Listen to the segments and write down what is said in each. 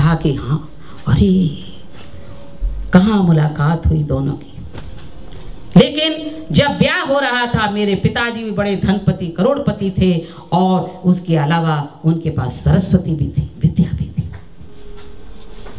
कहा कि हाँ, अरे कहाँ मुलाकात हुई दोनों की। लेकिन जब ब्याह हो रहा था, मेरे पिताजी भी बड़े धनपति करोड़पति थे और उसके अलावा उनके पास सरस्वती भी थी, विद्या भी थी।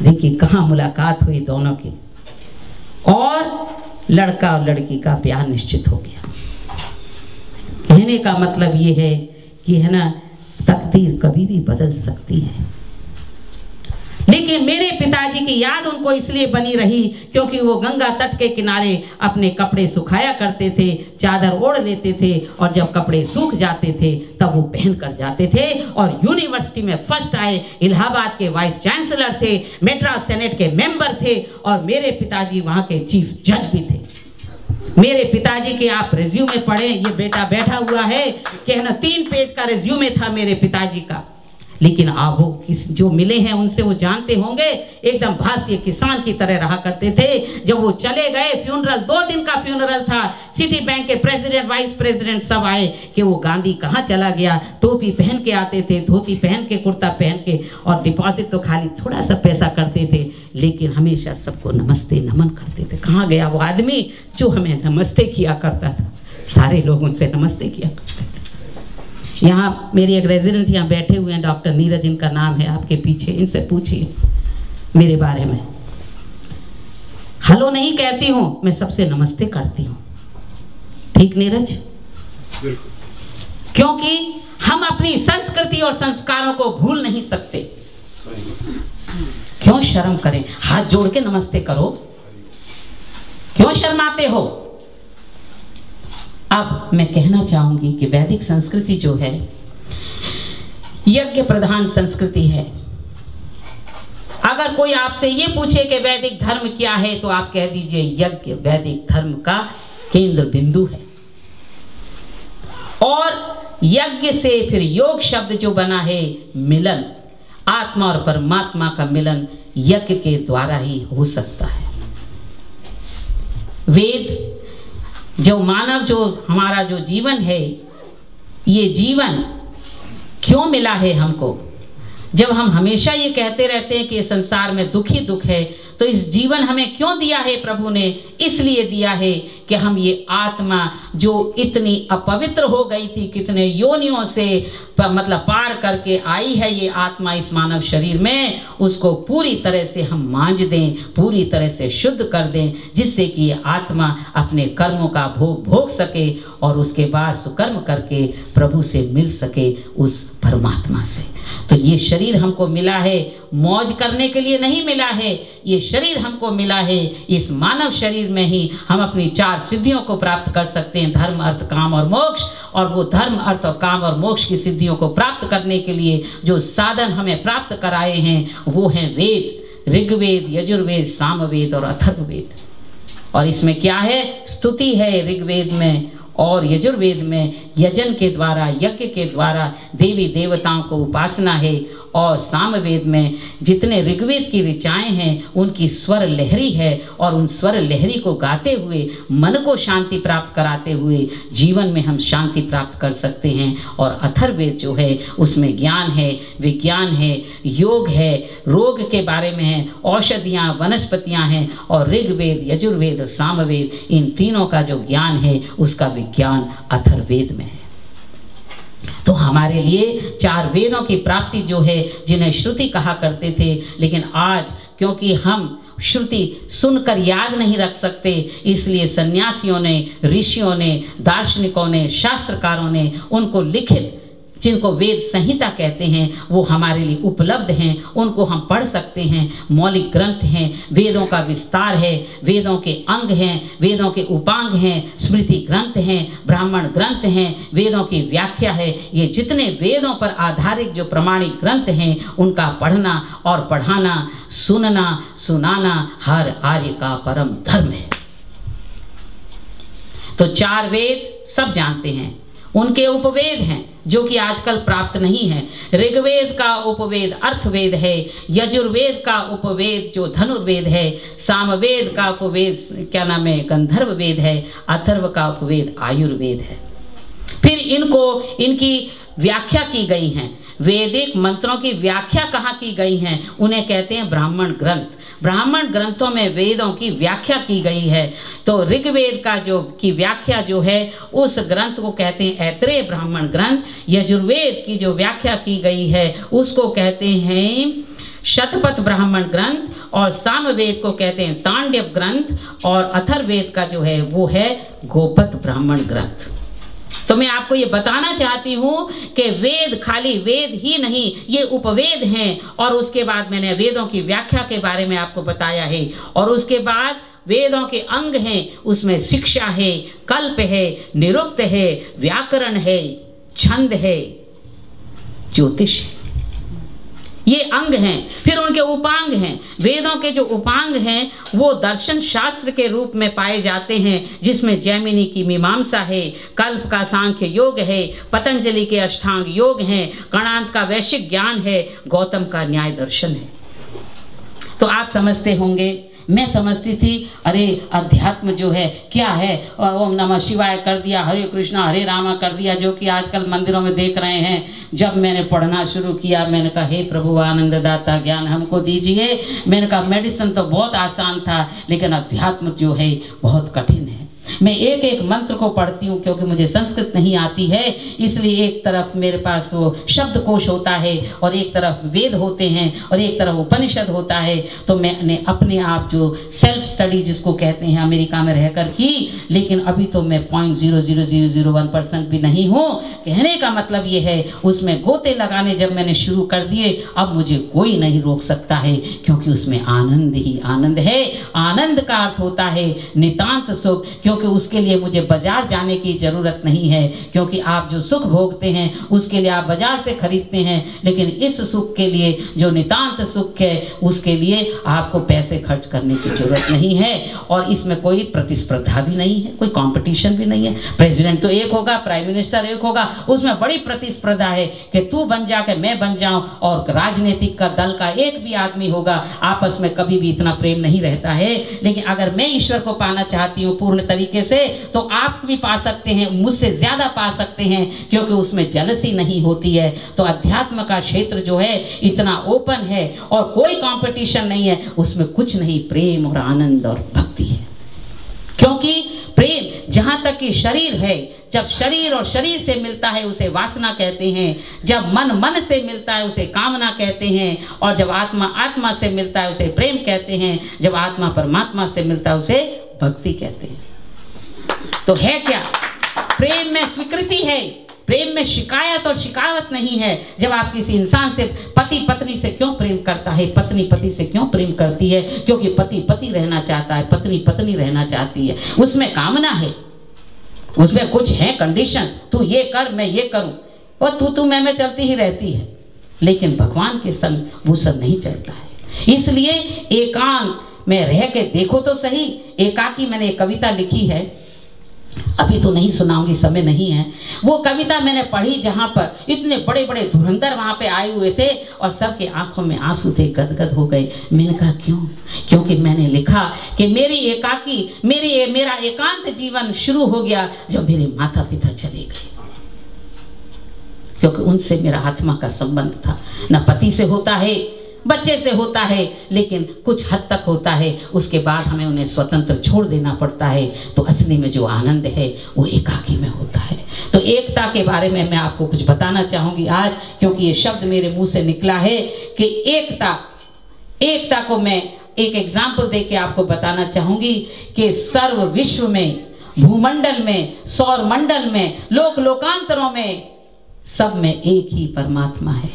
देखिए कहाँ मुलाकात हुई दोनों की, और लड़का और लड़की का ब्याह निश्चित हो गया। कहने का मतलब ये है कि है ना, तकदीर कभी भी बदल सकती है। लेकिन मेरे पिताजी की याद उनको इसलिए बनी रही क्योंकि वो गंगा तट के किनारे अपने कपड़े सुखाया करते थे, चादर ओढ़ लेते थे, और जब कपड़े सूख जाते थे तब वो पहन कर जाते थे। और यूनिवर्सिटी में फर्स्ट आए, इलाहाबाद के वाइस चांसलर थे, मेड्रास सेनेट के मेंबर थे, और मेरे पिताजी वहाँ के चीफ जज भी थे। मेरे पिताजी के आप रिज्यूमे पढ़ें, ये बेटा बैठा हुआ है, कहना 3 पेज का रिज्यूमे था मेरे पिताजी का। लेकिन आप वो जो मिले हैं उनसे वो जानते होंगे, एकदम भारतीय किसान की तरह रहा करते थे। जब वो चले गए, फ्यूनरल 2 दिन का फ्यूनरल था, सिटी बैंक के प्रेसिडेंट वाइस प्रेसिडेंट सब आए कि वो गांधी कहाँ चला गया। टोपी पहन के आते थे, धोती पहन के, कुर्ता पहन के, और डिपॉजिट तो खाली थोड़ा सा पैसा करते थे, लेकिन हमेशा सबको नमस्ते नमन करते थे। कहाँ गया वो आदमी जो हमें नमस्ते किया करता था? सारे लोग उनसे नमस्ते किया करते थे। यहाँ मेरी एक रेजिडेंट यहाँ बैठे हुए हैं, डॉक्टर नीरज इनका नाम है, आपके पीछे, इनसे पूछिए मेरे बारे में। हेलो नहीं कहती हूँ मैं, सबसे नमस्ते करती हूँ। ठीक नीरज? बिल्कुल। क्योंकि हम अपनी संस्कृति और संस्कारों को भूल नहीं सकते। क्यों शर्म करें? हाथ जोड़ के नमस्ते करो, क्यों शर्माते हो? अब मैं कहना चाहूंगी कि वैदिक संस्कृति जो है यज्ञ प्रधान संस्कृति है। अगर कोई आपसे ये पूछे कि वैदिक धर्म क्या है, तो आप कह दीजिए यज्ञ वैदिक धर्म का केंद्र बिंदु है। और यज्ञ से फिर योग शब्द जो बना है, मिलन, आत्मा और परमात्मा का मिलन यज्ञ के द्वारा ही हो सकता है। वेद जो मानव, जो हमारा जो जीवन है, ये जीवन क्यों मिला है हमको? जब हम हमेशा ये कहते रहते हैं कि संसार में दुख ही दुख है, तो इस जीवन हमें क्यों दिया है प्रभु ने? इसलिए दिया है कि हम ये आत्मा जो इतनी अपवित्र हो गई थी, कितने योनियों से मतलब पार करके आई है ये आत्मा इस मानव शरीर में, उसको पूरी तरह से हम मांझ दें, पूरी तरह से शुद्ध कर दें, जिससे कि ये आत्मा अपने कर्मों का भोग सके और उसके बाद सुकर्म करके प्रभु से मिल सके, उस परमात्मा से। तो ये शरीर हमको मिला है मौज करने के लिए नहीं मिला है, ये शरीर हमको मिला है, इस मानव शरीर में ही हम अपनी 4 सिद्धियों को प्राप्त कर सकते हैं, धर्म अर्थ काम और मोक्ष। और वो धर्म अर्थ और काम और मोक्ष की सिद्धियों को प्राप्त करने के लिए जो साधन हमें प्राप्त कराए हैं वो हैं वेद, ऋग्वेद, यजुर्वेद, सामवेद और अथर्ववेद। और इसमें क्या है? स्तुति है ऋग्वेद में और यजुर्वेद में, यजन के द्वारा, यज्ञ के द्वारा देवी देवताओं को उपासना है। और सामवेद में जितने ऋग्वेद की ऋचाएं हैं उनकी स्वर लहरी है, और उन स्वर लहरी को गाते हुए मन को शांति प्राप्त कराते हुए जीवन में हम शांति प्राप्त कर सकते हैं। और अथर्ववेद जो है उसमें ज्ञान है, विज्ञान है, योग है, रोग के बारे में है, औषधियाँ, वनस्पतियाँ हैं। और ऋग्वेद, यजुर्वेद, सामवेद, इन तीनों का जो ज्ञान है उसका विज्ञान अथर्ववेद में है। तो हमारे लिए 4 वेदों की प्राप्ति जो है, जिन्हें श्रुति कहा करते थे, लेकिन आज क्योंकि हम श्रुति सुनकर याद नहीं रख सकते, इसलिए सन्यासियों ने, ऋषियों ने, दार्शनिकों ने, शास्त्रकारों ने उनको लिखित, जिनको वेद संहिता कहते हैं, वो हमारे लिए उपलब्ध हैं, उनको हम पढ़ सकते हैं। मौलिक ग्रंथ हैं, वेदों का विस्तार है, वेदों के अंग हैं, वेदों के उपांग हैं, स्मृति ग्रंथ हैं, ब्राह्मण ग्रंथ हैं, वेदों की व्याख्या है। ये जितने वेदों पर आधारित जो प्रमाणिक ग्रंथ हैं, उनका पढ़ना और पढ़ाना, सुनना, सुनाना हर आर्य का परम धर्म है। तो 4 वेद सब जानते हैं, उनके उपवेद हैं जो कि आजकल प्राप्त नहीं है। ऋग्वेद का उपवेद अर्थवेद है, यजुर्वेद का उपवेद जो धनुर्वेद है, सामवेद का उपवेद क्या नाम है, गंधर्व वेद है, अथर्व का उपवेद आयुर्वेद है। फिर इनको इनकी व्याख्या की गई है। वैदिक मंत्रों की व्याख्या कहाँ की गई है, उन्हें कहते हैं ब्राह्मण ग्रंथ। ब्राह्मण ग्रंथों में वेदों की व्याख्या की गई है। तो ऋग्वेद का जो की व्याख्या जो है उस ग्रंथ को कहते हैं ऐत्रेय ब्राह्मण ग्रंथ। यजुर्वेद की जो व्याख्या की गई है उसको कहते हैं शतपथ ब्राह्मण ग्रंथ, और सामवेद को कहते हैं तांडव ग्रंथ, और अथर्ववेद का जो है वो है गोपथ ब्राह्मण ग्रंथ। तो मैं आपको ये बताना चाहती हूँ कि वेद खाली वेद ही नहीं, ये उपवेद हैं। और उसके बाद मैंने वेदों की व्याख्या के बारे में आपको बताया है। और उसके बाद वेदों के अंग हैं, उसमें शिक्षा है, कल्प है, निरुक्त है, व्याकरण है, छंद है, ज्योतिष है, ये अंग हैं। फिर उनके उपांग हैं। वेदों के जो उपांग हैं वो दर्शन शास्त्र के रूप में पाए जाते हैं, जिसमें जैमिनी की मीमांसा है, कल्प का सांख्य योग है, पतंजलि के अष्टांग योग हैं, कणाद का वैश्विक ज्ञान है, गौतम का न्याय दर्शन है। तो आप समझते होंगे, मैं समझती थी अरे अध्यात्म जो है क्या है, ओम नमः शिवाय कर दिया, हरे कृष्णा हरे रामा कर दिया, जो कि आजकल मंदिरों में देख रहे हैं। जब मैंने पढ़ना शुरू किया मैंने कहा हे प्रभु आनंददाता ज्ञान हमको दीजिए। मैंने कहा मेडिसिन तो बहुत आसान था, लेकिन अध्यात्म जो है बहुत कठिन है। मैं एक एक मंत्र को पढ़ती हूँ क्योंकि मुझे संस्कृत नहीं आती है, इसलिए एक तरफ मेरे पास वो शब्दकोश होता है और एक तरफ वेद होते हैं और एक तरफ उपनिषद होता है। तो मैंने अपने आप जो सेल्फ स्टडी जिसको कहते हैं अमेरिका में रहकर की, लेकिन अभी तो मैं 0.00001% भी नहीं हूँ। कहने का मतलब ये है उसमें गोते लगाने जब मैंने शुरू कर दिए, अब मुझे कोई नहीं रोक सकता है, क्योंकि उसमें आनंद ही आनंद है। आनंद का अर्थ होता है नितांत सुख, क्योंकि उसके लिए मुझे बाजार जाने की जरूरत नहीं है, क्योंकि आप जो सुख भोगते हैं उसके लिए आप बाजार से खरीदते हैं, लेकिन इस सुख के लिए जो नितांत सुख है उसके लिए आपको पैसे खर्च करने की जरूरत नहीं है। और इसमें कोई प्रतिस्पर्धा भी नहीं है, कोई कंपटीशन भी नहीं है। प्रेसिडेंट तो एक होगा, प्राइम मिनिस्टर एक होगा, उसमें बड़ी प्रतिस्पर्धा है कि तू बन जा के मैं बन जाऊं, और राजनीतिक का दल का एक भी आदमी होगा, आपस में कभी भी इतना प्रेम नहीं रहता है। लेकिन अगर मैं ईश्वर को पाना चाहती हूँ पूर्ण तरीके से, तो आप भी पा सकते हैं, मुझसे ज्यादा पा सकते हैं, क्योंकि उसमें जलसी नहीं होती है। तो अध्यात्म का क्षेत्र जो है इतना ओपन है और कोई कंपटीशन नहीं है, उसमें कुछ नहीं, प्रेम और आनंद और भक्ति है। क्योंकि प्रेम जहां तक कि शरीर है, जब शरीर और शरीर से मिलता है उसे वासना कहते हैं, जब मन मन से मिलता है उसे कामना कहते हैं, और जब आत्मा आत्मा से मिलता है उसे प्रेम कहते हैं, जब आत्मा परमात्मा से मिलता है उसे भक्ति कहते हैं। तो है क्या? प्रेम में स्वीकृति है, प्रेम में शिकायत और शिकावत नहीं है। जब आप किसी इंसान से, पति पत्नी से क्यों प्रेम करता है, पत्नी पति से क्यों प्रेम करती है? क्योंकि पति पति रहना चाहता है, पत्नी पत्नी रहना चाहती है। उसमें कामना है, उसमें कुछ है कंडीशन, तू ये कर मैं ये करूं, और तू मैं चलती ही रहती है। लेकिन भगवान के संग वो सब नहीं चलता है। इसलिए एकांत में रह के देखो तो सही। एकाकी मैंने एक कविता लिखी है, अभी तो नहीं सुनाऊंगी, समय नहीं है। वो कविता मैंने पढ़ी जहां पर इतने बड़े बड़े धुरंधर वहां पे आए हुए थे और सबके आंखों में आंसू थे, गदगद हो गए। मैंने कहा क्यों? क्योंकि मैंने लिखा कि मेरा एकांत जीवन शुरू हो गया जब मेरे माता पिता चले गए, क्योंकि उनसे मेरा आत्मा का संबंध था। न पति से होता है, बच्चे से होता है, लेकिन कुछ हद तक होता है, उसके बाद हमें उन्हें स्वतंत्र छोड़ देना पड़ता है। तो असली में जो आनंद है वो एकाकी में होता है। तो एकता के बारे में मैं आपको कुछ बताना चाहूंगी आज, क्योंकि ये शब्द मेरे मुंह से निकला है कि एकता को मैं एक एग्जाम्पल दे के आपको बताना चाहूंगी कि सर्व विश्व में, भूमंडल में, सौर मंडल में, लोक लोकांतरों में, सब में एक ही परमात्मा है।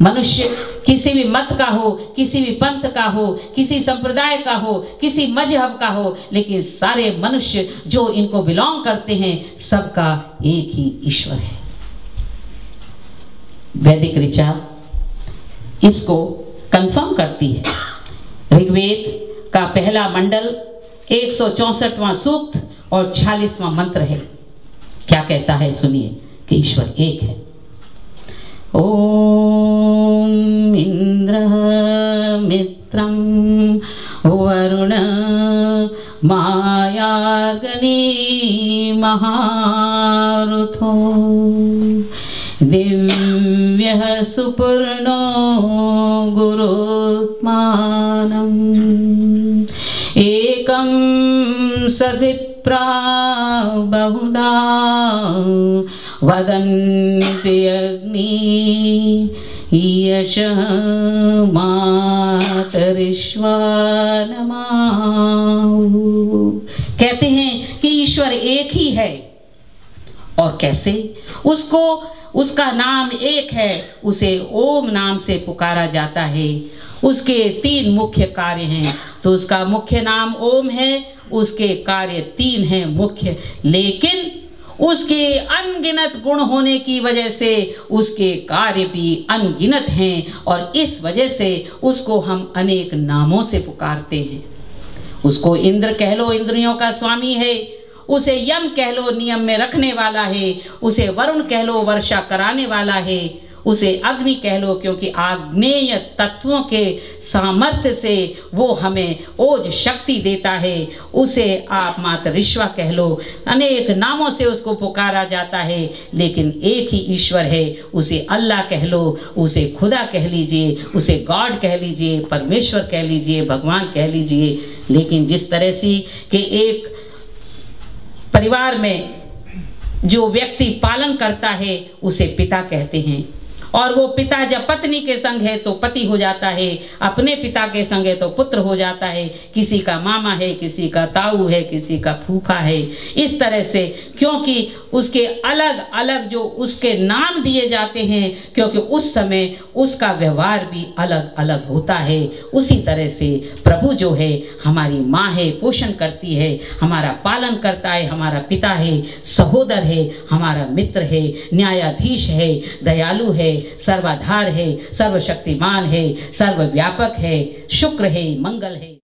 मनुष्य किसी भी मत का हो, किसी भी पंथ का हो, किसी संप्रदाय का हो, किसी मजहब का हो, लेकिन सारे मनुष्य जो इनको बिलोंग करते हैं सबका एक ही ईश्वर है। वैदिक ऋचा इसको कंफर्म करती है। ऋग्वेद का पहला मंडल 164वां सूक्त और 46वां मंत्र है। क्या कहता है सुनिए कि ईश्वर एक है। ओम इंद्रः मित्रं वरुण मायाग्नि महारुथो दिव्यमानो यः सुपूर्णो गुरुत्मानम् एकं सद्विप्रा बहुधा वदन्ति अग्नि यशः मातरिश्वानमाहु। कहते हैं कि ईश्वर एक ही है। और कैसे? उसको, उसका नाम एक है, उसे ओम नाम से पुकारा जाता है। उसके 3 मुख्य कार्य हैं। तो उसका मुख्य नाम ओम है, उसके कार्य 3 हैं मुख्य, लेकिन उसके अनगिनत गुण होने की वजह से उसके कार्य भी अनगिनत हैं, और इस वजह से उसको हम अनेक नामों से पुकारते हैं। उसको इंद्र कह लो, इंद्रियों का स्वामी है। उसे यम कह लो, नियम में रखने वाला है। उसे वरुण कह लो, वर्षा कराने वाला है। उसे अग्नि कह लो, क्योंकि आग्नेय तत्वों के सामर्थ्य से वो हमें ओज शक्ति देता है। उसे आप मातरिश्वा कह लो। अनेक नामों से उसको पुकारा जाता है, लेकिन एक ही ईश्वर है। उसे अल्लाह कह लो, उसे खुदा कह लीजिए, उसे गॉड कह लीजिए, परमेश्वर कह लीजिए, भगवान कह लीजिए। लेकिन जिस तरह से कि एक परिवार में जो व्यक्ति पालन करता है उसे पिता कहते हैं, और वो पिता जब पत्नी के संग है तो पति हो जाता है, अपने पिता के संग है तो पुत्र हो जाता है। किसी का मामा है, किसी का ताऊ है, किसी का फूफा है। इस तरह से, क्योंकि उसके अलग अलग जो उसके नाम दिए जाते हैं, क्योंकि उस समय उसका व्यवहार भी अलग अलग होता है। उसी तरह से प्रभु जो है हमारी माँ है, पोषण करती है, हमारा पालन करता है, हमारा पिता है, सहोदर है, हमारा मित्र है, न्यायाधीश है, दयालु है, सर्वाधार है, सर्वशक्तिमान है, सर्वव्यापक है, शुक्र है, मंगल है।